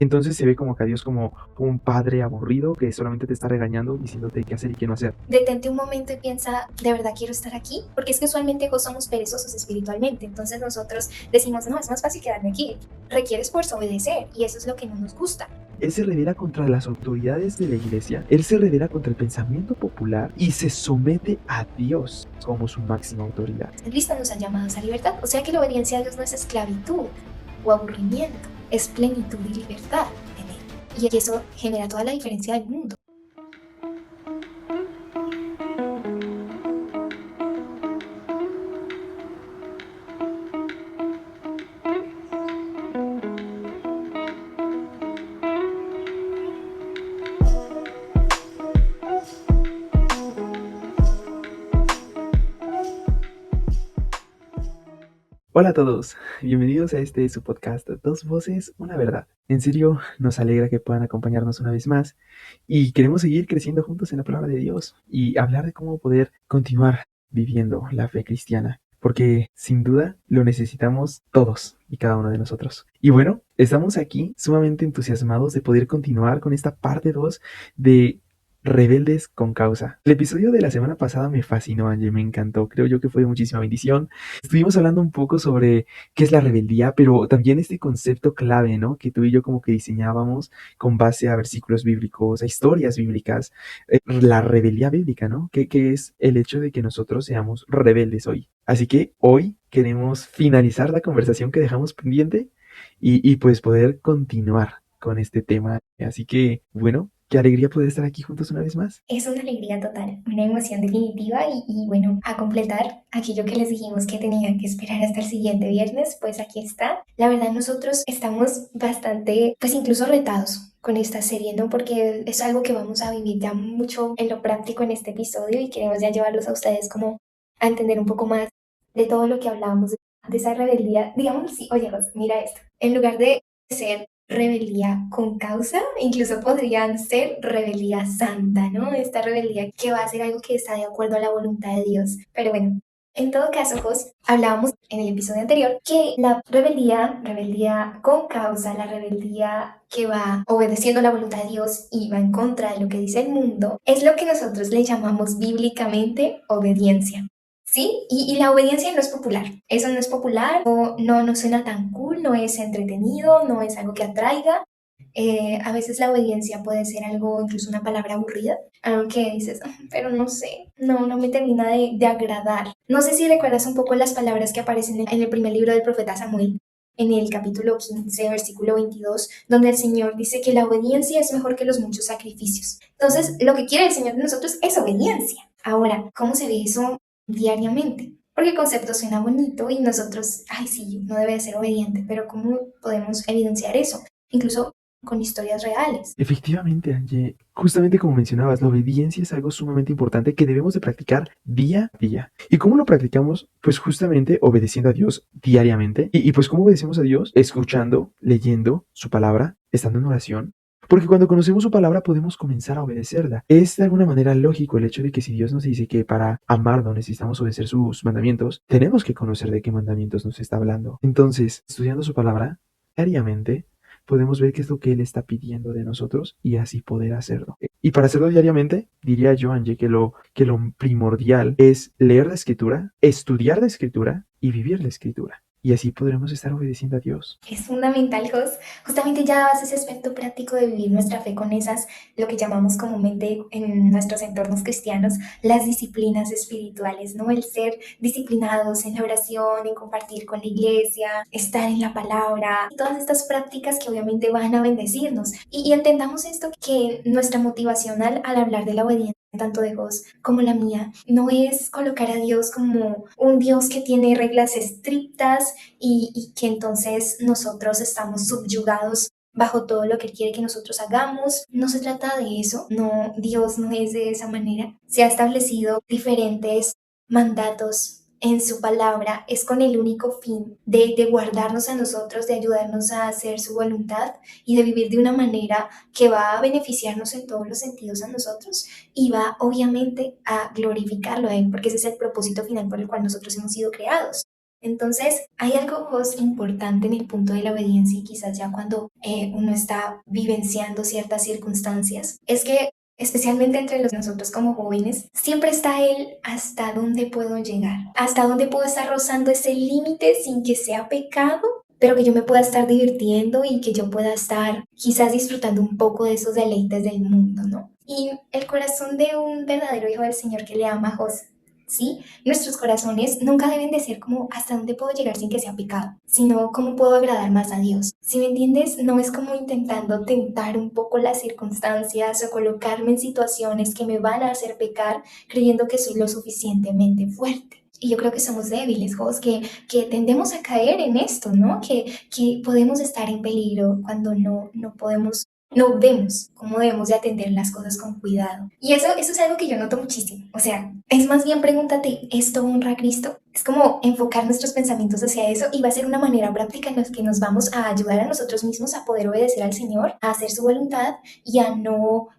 Entonces se ve como que a Dios como un padre aburrido que solamente te está regañando, diciéndote qué hacer y qué no hacer. Detente un momento y piensa, ¿de verdad quiero estar aquí? Porque es que usualmente somos perezosos espiritualmente, entonces nosotros decimos, no, es más fácil quedarme aquí. Requiere esfuerzo, obedecer, y eso es lo que no nos gusta. Él se revela contra las autoridades de la iglesia, él se revela contra el pensamiento popular y se somete a Dios como su máxima autoridad. Cristo nos ha llamado a esa libertad, o sea que la obediencia a Dios no es esclavitud o aburrimiento, es plenitud y libertad en Él. Y eso genera toda la diferencia del mundo. Hola a todos, bienvenidos a este su podcast Dos Voces, una Verdad. En serio, nos alegra que puedan acompañarnos una vez más y queremos seguir creciendo juntos en la palabra de Dios y hablar de cómo poder continuar viviendo la fe cristiana, porque sin duda lo necesitamos todos y cada uno de nosotros. Y bueno, estamos aquí sumamente entusiasmados de poder continuar con esta parte 2 de Rebeldes con Causa. El episodio de la semana pasada me fascinó, Angie, me encantó, creo yo que fue de muchísima bendición. Estuvimos hablando un poco sobre qué es la rebeldía, pero también este concepto clave, ¿no? Que tú y yo como que diseñábamos con base a versículos bíblicos, a historias bíblicas, la rebeldía bíblica, ¿no? Que es el hecho de que nosotros seamos rebeldes hoy. Así que hoy queremos finalizar la conversación que dejamos pendiente y pues poder continuar con este tema. Así que, bueno, qué alegría poder estar aquí juntos una vez más. Es una alegría total, una emoción definitiva y bueno, a completar aquello que les dijimos que tenían que esperar hasta el siguiente viernes, pues aquí está. La verdad nosotros estamos bastante, pues incluso retados con esta serie, ¿no? Porque es algo que vamos a vivir ya mucho en lo práctico en este episodio y queremos ya llevarlos a ustedes como a entender un poco más de todo lo que hablábamos, de esa rebeldía. Digamos así, oye, Ros, mira esto. En lugar de ser rebeldía con causa, incluso podrían ser rebeldía santa, ¿no? Esta rebeldía que va a ser algo que está de acuerdo a la voluntad de Dios. Pero bueno, en todo caso, Jos, hablábamos en el episodio anterior que la rebeldía con causa, la rebeldía que va obedeciendo la voluntad de Dios y va en contra de lo que dice el mundo, es lo que nosotros le llamamos bíblicamente obediencia. ¿Sí? Y la obediencia no es popular. Eso no es popular, no suena tan cool, no es entretenido, no es algo que atraiga. A veces la obediencia puede ser algo, incluso una palabra aburrida, algo que dices, "Ah, pero no sé, no me termina de agradar". No sé si recuerdas un poco las palabras que aparecen en el primer libro del profeta Samuel, en el capítulo 15, versículo 22, donde el Señor dice que la obediencia es mejor que los muchos sacrificios. Entonces, lo que quiere el Señor de nosotros es obediencia. Ahora, ¿cómo se ve eso diariamente? Porque el concepto suena bonito y nosotros, ay sí, no debe de ser obediente, pero ¿cómo podemos evidenciar eso? Incluso con historias reales. Efectivamente, Angie, justamente como mencionabas, la obediencia es algo sumamente importante que debemos de practicar día a día. ¿Y cómo lo practicamos? Pues justamente obedeciendo a Dios diariamente. Y pues ¿cómo obedecemos a Dios? Escuchando, leyendo su palabra, estando en oración. Porque cuando conocemos su palabra podemos comenzar a obedecerla. Es de alguna manera lógico el hecho de que si Dios nos dice que para amarlo necesitamos obedecer sus mandamientos, tenemos que conocer de qué mandamientos nos está hablando. Entonces, estudiando su palabra diariamente, podemos ver qué es lo que Él está pidiendo de nosotros y así poder hacerlo. Y para hacerlo diariamente, diría yo, Angie, que lo primordial es leer la escritura, estudiar la escritura y vivir la escritura. Y así podremos estar obedeciendo a Dios. Es fundamental, Jos. Justamente ya dabas ese aspecto práctico de vivir nuestra fe con esas, lo que llamamos comúnmente en nuestros entornos cristianos, las disciplinas espirituales, ¿no? El ser disciplinados en la oración, en compartir con la iglesia, estar en la palabra, todas estas prácticas que obviamente van a bendecirnos. Y entendamos esto, que nuestra motivación al hablar de la obediencia, tanto de vos como la mía, no es colocar a Dios como un Dios que tiene reglas estrictas y que entonces nosotros estamos subyugados bajo todo lo que Él quiere que nosotros hagamos. No se trata de eso, no, Dios no es de esa manera. Se ha establecido diferentes mandatos en su palabra, es con el único fin de guardarnos a nosotros, de ayudarnos a hacer su voluntad y de vivir de una manera que va a beneficiarnos en todos los sentidos a nosotros y va obviamente a glorificarlo a Él, porque ese es el propósito final por el cual nosotros hemos sido creados. Entonces, hay algo importante en el punto de la obediencia y quizás ya cuando uno está vivenciando ciertas circunstancias, es que especialmente entre nosotros como jóvenes, siempre está el hasta dónde puedo llegar, hasta dónde puedo estar rozando ese límite sin que sea pecado, pero que yo me pueda estar divirtiendo y que yo pueda estar quizás disfrutando un poco de esos deleites del mundo, ¿no? Y el corazón de un verdadero hijo del Señor que le ama a José, ¿sí? Nuestros corazones nunca deben de ser como hasta dónde puedo llegar sin que sea pecado, sino cómo puedo agradar más a Dios. Si me entiendes, no es como intentando tentar un poco las circunstancias o colocarme en situaciones que me van a hacer pecar creyendo que soy lo suficientemente fuerte. Y yo creo que somos débiles, Jos, que tendemos a caer en esto, ¿no? Que podemos estar en peligro cuando no podemos, no vemos cómo debemos de atender las cosas con cuidado. Y eso es algo que yo noto muchísimo. O sea, es más bien pregúntate, ¿esto honra a Cristo? Es como enfocar nuestros pensamientos hacia eso y va a ser una manera práctica en la que nos vamos a ayudar a nosotros mismos a poder obedecer al Señor, a hacer su voluntad y a no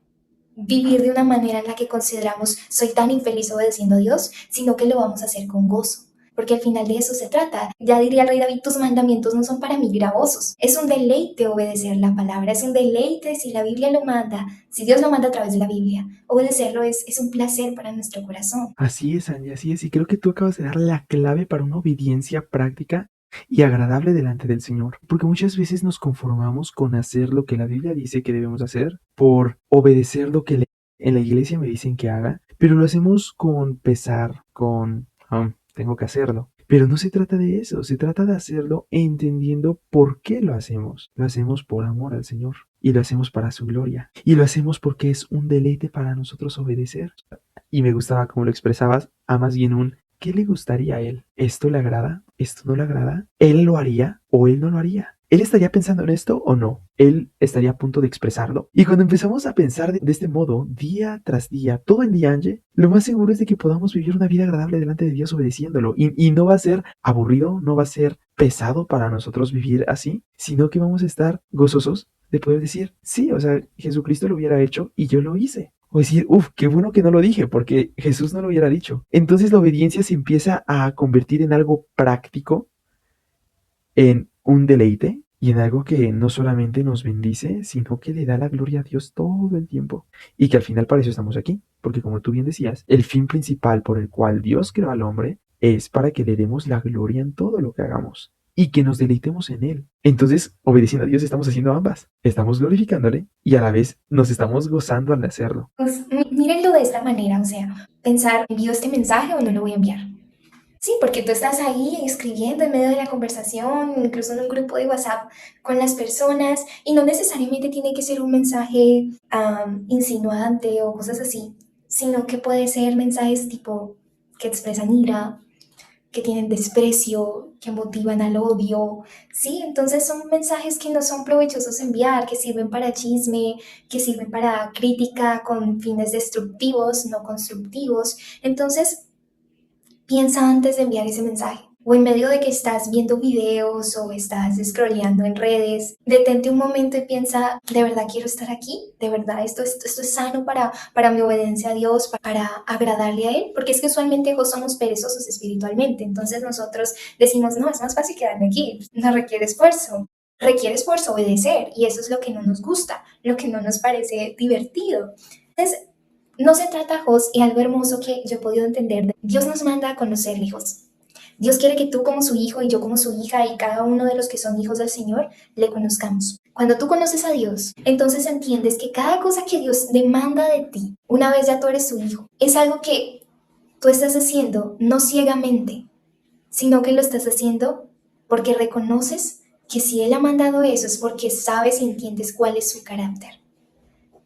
vivir de una manera en la que consideramos soy tan infeliz obedeciendo a Dios, sino que lo vamos a hacer con gozo. Porque al final de eso se trata. Ya diría el rey David, tus mandamientos no son para mí gravosos. Es un deleite obedecer la palabra, es un deleite si la Biblia lo manda, si Dios lo manda a través de la Biblia. Obedecerlo es un placer para nuestro corazón. Así es, Angie, así es. Y creo que tú acabas de dar la clave para una obediencia práctica y agradable delante del Señor. Porque muchas veces nos conformamos con hacer lo que la Biblia dice que debemos hacer, por obedecer lo que en la iglesia me dicen que haga, pero lo hacemos con pesar, con tengo que hacerlo. Pero no se trata de eso, se trata de hacerlo entendiendo por qué lo hacemos. Lo hacemos por amor al Señor y lo hacemos para su gloria. Y lo hacemos porque es un deleite para nosotros obedecer. Y me gustaba cómo lo expresabas, a más bien un ¿qué le gustaría a él? ¿Esto le agrada? ¿Esto no le agrada? ¿Él lo haría o él no lo haría? ¿Él estaría pensando en esto o no? ¿Él estaría a punto de expresarlo? Y cuando empezamos a pensar de este modo, día tras día, todo el día, Angie, lo más seguro es de que podamos vivir una vida agradable delante de Dios obedeciéndolo. Y no va a ser aburrido, no va a ser pesado para nosotros vivir así, sino que vamos a estar gozosos de poder decir, sí, o sea, Jesucristo lo hubiera hecho y yo lo hice. O decir, qué bueno que no lo dije, porque Jesús no lo hubiera dicho. Entonces la obediencia se empieza a convertir en algo práctico, en un deleite y en algo que no solamente nos bendice, sino que le da la gloria a Dios todo el tiempo. Y que al final para eso estamos aquí, porque como tú bien decías, el fin principal por el cual Dios creó al hombre es para que le demos la gloria en todo lo que hagamos y que nos deleitemos en él. Entonces, obedeciendo a Dios, estamos haciendo ambas. Estamos glorificándole y a la vez nos estamos gozando al hacerlo. Pues mírenlo de esta manera, o sea, pensar, ¿envío este mensaje o no lo voy a enviar? Sí, porque tú estás ahí escribiendo en medio de la conversación, incluso en un grupo de WhatsApp con las personas, y no necesariamente tiene que ser un mensaje insinuante o cosas así, sino que puede ser mensajes tipo que expresan ira, que tienen desprecio, que motivan al odio, ¿sí? Entonces son mensajes que no son provechosos enviar, que sirven para chisme, que sirven para crítica con fines destructivos, no constructivos. Entonces, piensa antes de enviar ese mensaje. O en medio de que estás viendo videos o estás scrolleando en redes, detente un momento y piensa, ¿de verdad quiero estar aquí? ¿De verdad esto es sano para mi obediencia a Dios, para agradarle a Él? Porque es que usualmente somos perezosos espiritualmente. Entonces nosotros decimos, no, es más fácil quedarme aquí, no requiere esfuerzo. Requiere esfuerzo obedecer y eso es lo que no nos gusta, lo que no nos parece divertido. Entonces, no se trata, Jos, y algo hermoso que yo he podido entender, Dios nos manda a conocerle, Jos. Dios quiere que tú como su hijo y yo como su hija y cada uno de los que son hijos del Señor le conozcamos. Cuando tú conoces a Dios, entonces entiendes que cada cosa que Dios demanda de ti, una vez ya tú eres su hijo, es algo que tú estás haciendo no ciegamente, sino que lo estás haciendo porque reconoces que si Él ha mandado eso es porque sabes y entiendes cuál es su carácter,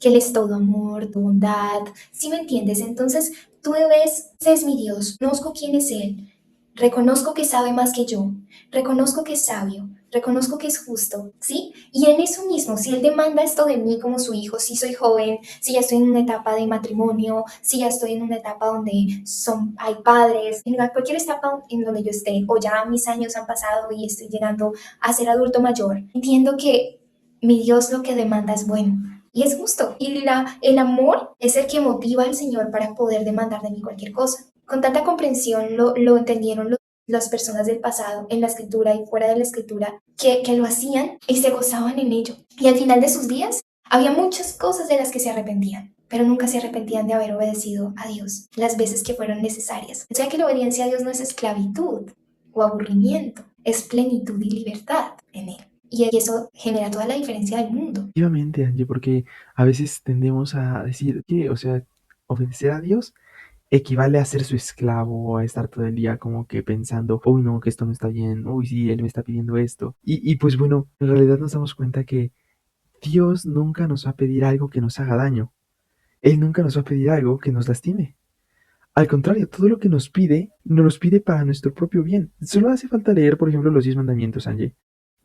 que Él es todo amor, bondad, ¿sí me entiendes? Entonces tú ves, ese es mi Dios, conozco quién es Él, reconozco que sabe más que yo, reconozco que es sabio, reconozco que es justo, ¿sí? Y en eso mismo, si Él demanda esto de mí como su hijo, si soy joven, si ya estoy en una etapa de matrimonio, si ya estoy en una etapa donde hay padres, en cualquier etapa en donde yo esté, o ya mis años han pasado y estoy llegando a ser adulto mayor, entiendo que mi Dios lo que demanda es bueno. Y es justo. Y el amor es el que motiva al Señor para poder demandar de mí cualquier cosa. Con tanta comprensión lo entendieron los las personas del pasado, en la escritura y fuera de la escritura, que lo hacían y se gozaban en ello. Y al final de sus días, había muchas cosas de las que se arrepentían, pero nunca se arrepentían de haber obedecido a Dios las veces que fueron necesarias. O sea que la obediencia a Dios no es esclavitud o aburrimiento, es plenitud y libertad en Él. Y eso genera toda la diferencia del mundo. Efectivamente, Angie, porque a veces tendemos a decir que, o sea, obedecer a Dios equivale a ser su esclavo, a estar todo el día como que pensando, uy, no, que esto no está bien, uy, sí, él me está pidiendo esto. Y pues bueno, en realidad nos damos cuenta que Dios nunca nos va a pedir algo que nos haga daño. Él nunca nos va a pedir algo que nos lastime. Al contrario, todo lo que nos los pide para nuestro propio bien. Solo hace falta leer, por ejemplo, los 10 mandamientos, Angie.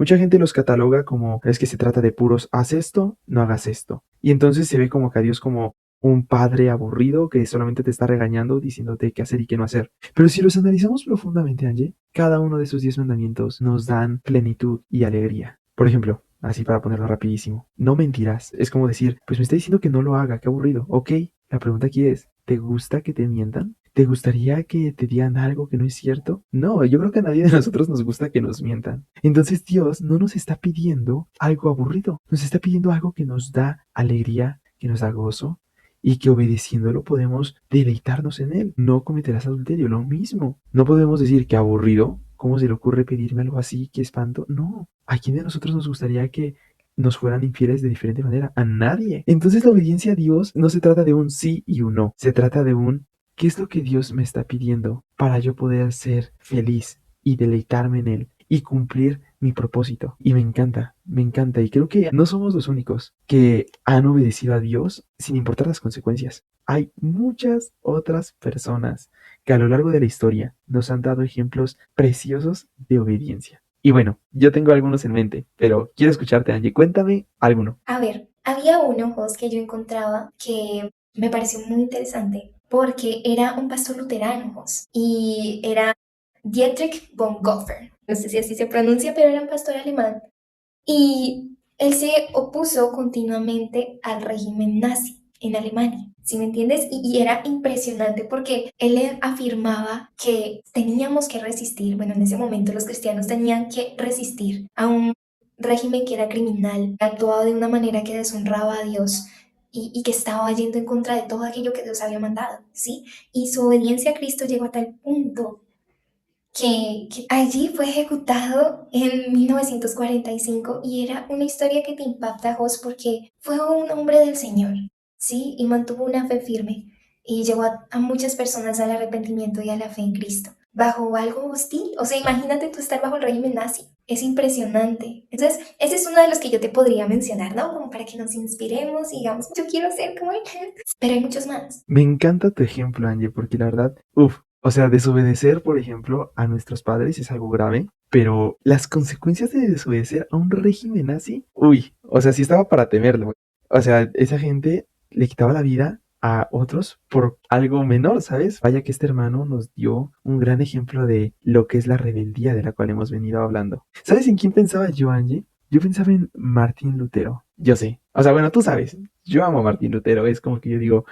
Mucha gente los cataloga como, es que se trata de puros, haz esto, no hagas esto. Y entonces se ve como que a Dios como un padre aburrido que solamente te está regañando, diciéndote qué hacer y qué no hacer. Pero si los analizamos profundamente, Angie, cada uno de esos 10 mandamientos nos dan plenitud y alegría. Por ejemplo, así para ponerlo rapidísimo, no mentirás. Es como decir, pues me está diciendo que no lo haga, qué aburrido. Ok, la pregunta aquí es, ¿te gusta que te mientan? ¿Te gustaría que te digan algo que no es cierto? No, yo creo que a nadie de nosotros nos gusta que nos mientan. Entonces Dios no nos está pidiendo algo aburrido, nos está pidiendo algo que nos da alegría, que nos da gozo y que obedeciéndolo podemos deleitarnos en él. No cometerás adulterio, lo mismo. No podemos decir que aburrido, ¿cómo se le ocurre pedirme algo así? ¿Qué espanto? No. ¿A quién de nosotros nos gustaría que nos fueran infieles de diferente manera? A nadie. Entonces la obediencia a Dios no se trata de un sí y un no, se trata de un ¿qué es lo que Dios me está pidiendo para yo poder ser feliz y deleitarme en Él y cumplir mi propósito? Y me encanta, me encanta. Y creo que no somos los únicos que han obedecido a Dios sin importar las consecuencias. Hay muchas otras personas que a lo largo de la historia nos han dado ejemplos preciosos de obediencia. Y bueno, yo tengo algunos en mente, pero quiero escucharte, Angie. Cuéntame alguno. A ver, había uno, Jos, que yo encontraba que me pareció muy interesante porque era un pastor luterano, Jos, y era Dietrich Bonhoeffer. No sé si así se pronuncia, pero era un pastor alemán. Y él se opuso continuamente al régimen nazi en Alemania, ¿sí me entiendes? Y era impresionante porque él afirmaba que teníamos que resistir, bueno, en ese momento los cristianos tenían que resistir a un régimen que era criminal, actuaba de una manera que deshonraba a Dios y que estaba yendo en contra de todo aquello que Dios había mandado, ¿sí? Y su obediencia a Cristo llegó a tal punto que allí fue ejecutado en 1945 y era una historia que te impacta, Jos, porque fue un hombre del Señor, ¿sí? Y mantuvo una fe firme y llevó a muchas personas al arrepentimiento y a la fe en Cristo. Bajo algo hostil, o sea, imagínate tú estar bajo el régimen nazi, es impresionante. Entonces, ese es uno de los que yo te podría mencionar, ¿no? Como para que nos inspiremos y digamos, yo quiero ser como él. Pero hay muchos más. Me encanta tu ejemplo, Angie, porque la verdad, o sea, desobedecer, por ejemplo, a nuestros padres es algo grave, pero las consecuencias de desobedecer a un régimen nazi, uy, o sea, sí estaba para temerlo. O sea, esa gente le quitaba la vida a otros por algo menor, ¿sabes? Vaya que este hermano nos dio un gran ejemplo de lo que es la rebeldía de la cual hemos venido hablando. ¿Sabes en quién pensaba yo, Angie? Yo pensaba en Martín Lutero. Yo sé. O sea, bueno, tú sabes. Yo amo a Martín Lutero. Es como que yo digo,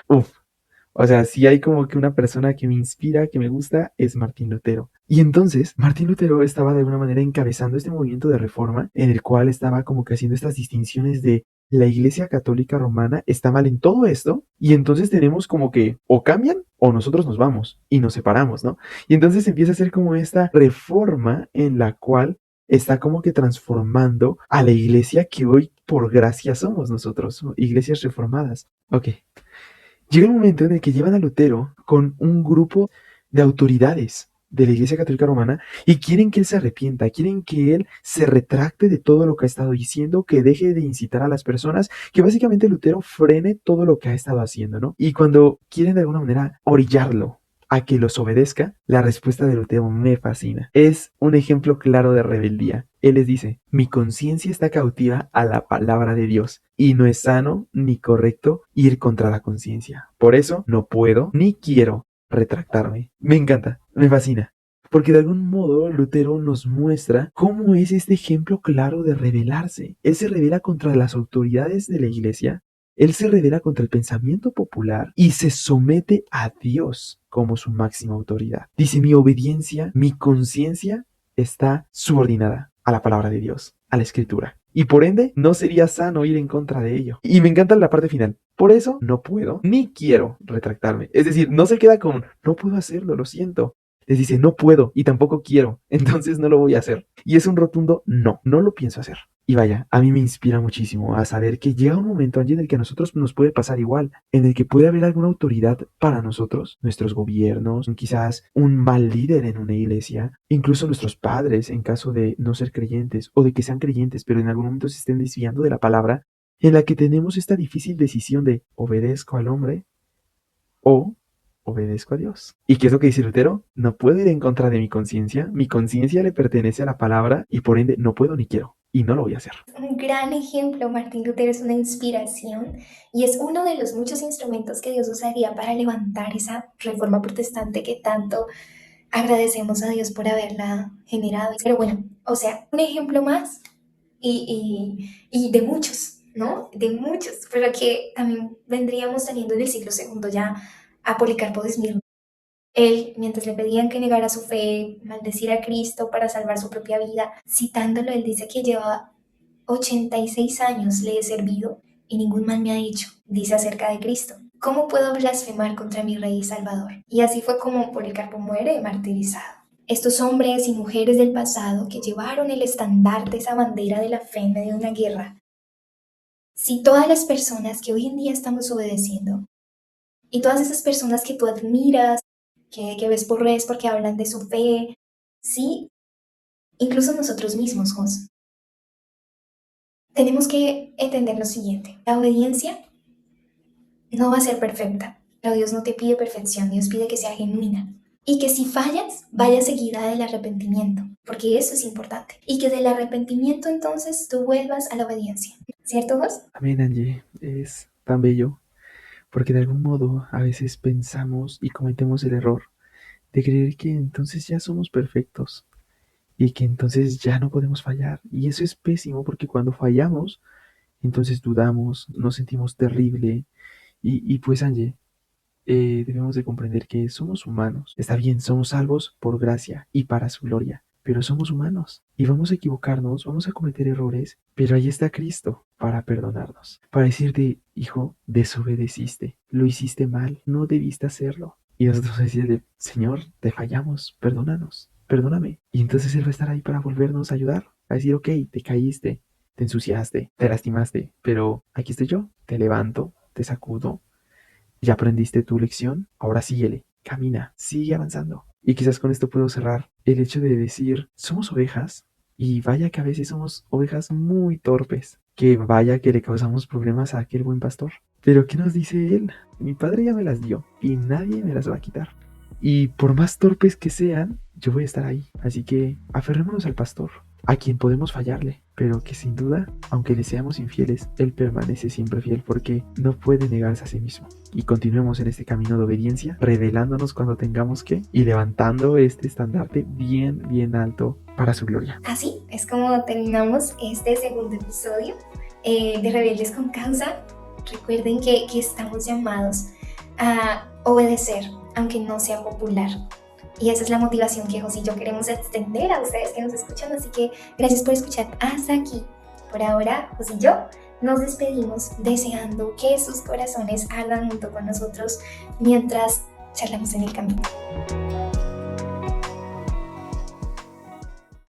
o sea, si hay como que una persona que me inspira, que me gusta, es Martín Lutero. Y entonces, Martín Lutero estaba de alguna manera encabezando este movimiento de reforma en el cual estaba como que haciendo estas distinciones de la Iglesia Católica Romana está mal en todo esto y entonces tenemos como que o cambian o nosotros nos vamos y nos separamos, ¿no? Y entonces empieza a ser como esta reforma en la cual está como que transformando a la iglesia que hoy por gracia somos nosotros, ¿no? Iglesias reformadas. Ok, llega el momento en el que llevan a Lutero con un grupo de autoridades de la Iglesia Católica Romana y quieren que él se arrepienta, quieren que él se retracte de todo lo que ha estado diciendo, que deje de incitar a las personas, que básicamente Lutero frene todo lo que ha estado haciendo, ¿no? Y cuando quieren de alguna manera orillarlo a que los obedezca, la respuesta de Lutero me fascina. Es un ejemplo claro de rebeldía. Él les dice, mi conciencia está cautiva a la palabra de Dios y no es sano ni correcto ir contra la conciencia. Por eso no puedo ni quiero retractarme. Me encanta, me fascina. Porque de algún modo Lutero nos muestra cómo es este ejemplo claro de rebelarse. Él se rebela contra las autoridades de la iglesia. Él se revela contra el pensamiento popular y se somete a Dios como su máxima autoridad. Dice, mi obediencia, mi conciencia está subordinada a la palabra de Dios, a la escritura. Y por ende, no sería sano ir en contra de ello. Y me encanta la parte final. Por eso, no puedo ni quiero retractarme. Es decir, no se queda con, no puedo hacerlo, lo siento. Les dice, no puedo y tampoco quiero, entonces no lo voy a hacer. Y es un rotundo no, no lo pienso hacer. Y vaya, a mí me inspira muchísimo a saber que llega un momento allí en el que a nosotros nos puede pasar igual, en el que puede haber alguna autoridad para nosotros, nuestros gobiernos, quizás un mal líder en una iglesia, incluso nuestros padres en caso de no ser creyentes o de que sean creyentes, pero en algún momento se estén desviando de la palabra, en la que tenemos esta difícil decisión de obedezco al hombre o obedezco a Dios. ¿Y qué es lo que dice Lutero? No puedo ir en contra de mi conciencia le pertenece a la palabra y por ende no puedo ni quiero. Y no lo voy a hacer. Un gran ejemplo, Martín Lutero es una inspiración y es uno de los muchos instrumentos que Dios usaría para levantar esa reforma protestante que tanto agradecemos a Dios por haberla generado. Pero bueno, o sea, un ejemplo más y de muchos, ¿no? De muchos, pero que también vendríamos teniendo en el siglo II ya a Policarpo de Esmirna. Él, mientras le pedían que negara su fe, maldecir a Cristo para salvar su propia vida, citándolo, él dice que lleva 86 años le he servido y ningún mal me ha hecho, dice acerca de Cristo. ¿Cómo puedo blasfemar contra mi Rey y Salvador? Y así fue como Policarpo muere martirizado. Estos hombres y mujeres del pasado que llevaron el estandarte, esa bandera de la fe en medio de una guerra. Si todas las personas que hoy en día estamos obedeciendo y todas esas personas que tú admiras, que ves por redes porque hablan de su fe, sí, incluso nosotros mismos, Jos, tenemos que entender lo siguiente. La obediencia no va a ser perfecta, pero Dios no te pide perfección, Dios pide que sea genuina. Y que si fallas, vaya seguida del arrepentimiento, porque eso es importante. Y que del arrepentimiento entonces tú vuelvas a la obediencia. ¿Cierto, Jos? Amén, Angie. Es tan bello, porque de algún modo a veces pensamos y cometemos el error de creer que entonces ya somos perfectos y que entonces ya no podemos fallar. Y eso es pésimo porque cuando fallamos, entonces dudamos, nos sentimos terrible. Y pues, Angie, debemos de comprender que somos humanos. Está bien, somos salvos por gracia y para su gloria, pero somos humanos y vamos a equivocarnos, vamos a cometer errores, pero ahí está Cristo para perdonarnos, para decirte, hijo, desobedeciste, lo hiciste mal, no debiste hacerlo. Y nosotros decirle, Señor, te fallamos, perdónanos, perdóname. Y entonces Él va a estar ahí para volvernos a ayudar, a decir, ok, te caíste, te ensuciaste, te lastimaste, pero aquí estoy yo, te levanto, te sacudo. Ya aprendiste tu lección, ahora síguele, camina, sigue avanzando. Y quizás con esto puedo cerrar el hecho de decir, somos ovejas, y vaya que a veces somos ovejas muy torpes, que vaya que le causamos problemas a aquel buen pastor. Pero ¿qué nos dice él? Mi padre ya me las dio, y nadie me las va a quitar. Y por más torpes que sean, yo voy a estar ahí. Así que aferrémonos al pastor, a quien podemos fallarle, pero que sin duda, aunque le seamos infieles, Él permanece siempre fiel porque no puede negarse a sí mismo. Y continuemos en este camino de obediencia, revelándonos cuando tengamos que y levantando este estandarte bien, bien alto para su gloria. Así es como terminamos este segundo episodio de Rebeldes con Causa. Recuerden que estamos llamados a obedecer, aunque no sea popular. Y esa es la motivación que Jos y yo queremos extender a ustedes que nos escuchan. Así que gracias por escuchar hasta aquí. Por ahora, Jos y yo nos despedimos deseando que sus corazones ardan junto con nosotros mientras charlamos en el camino.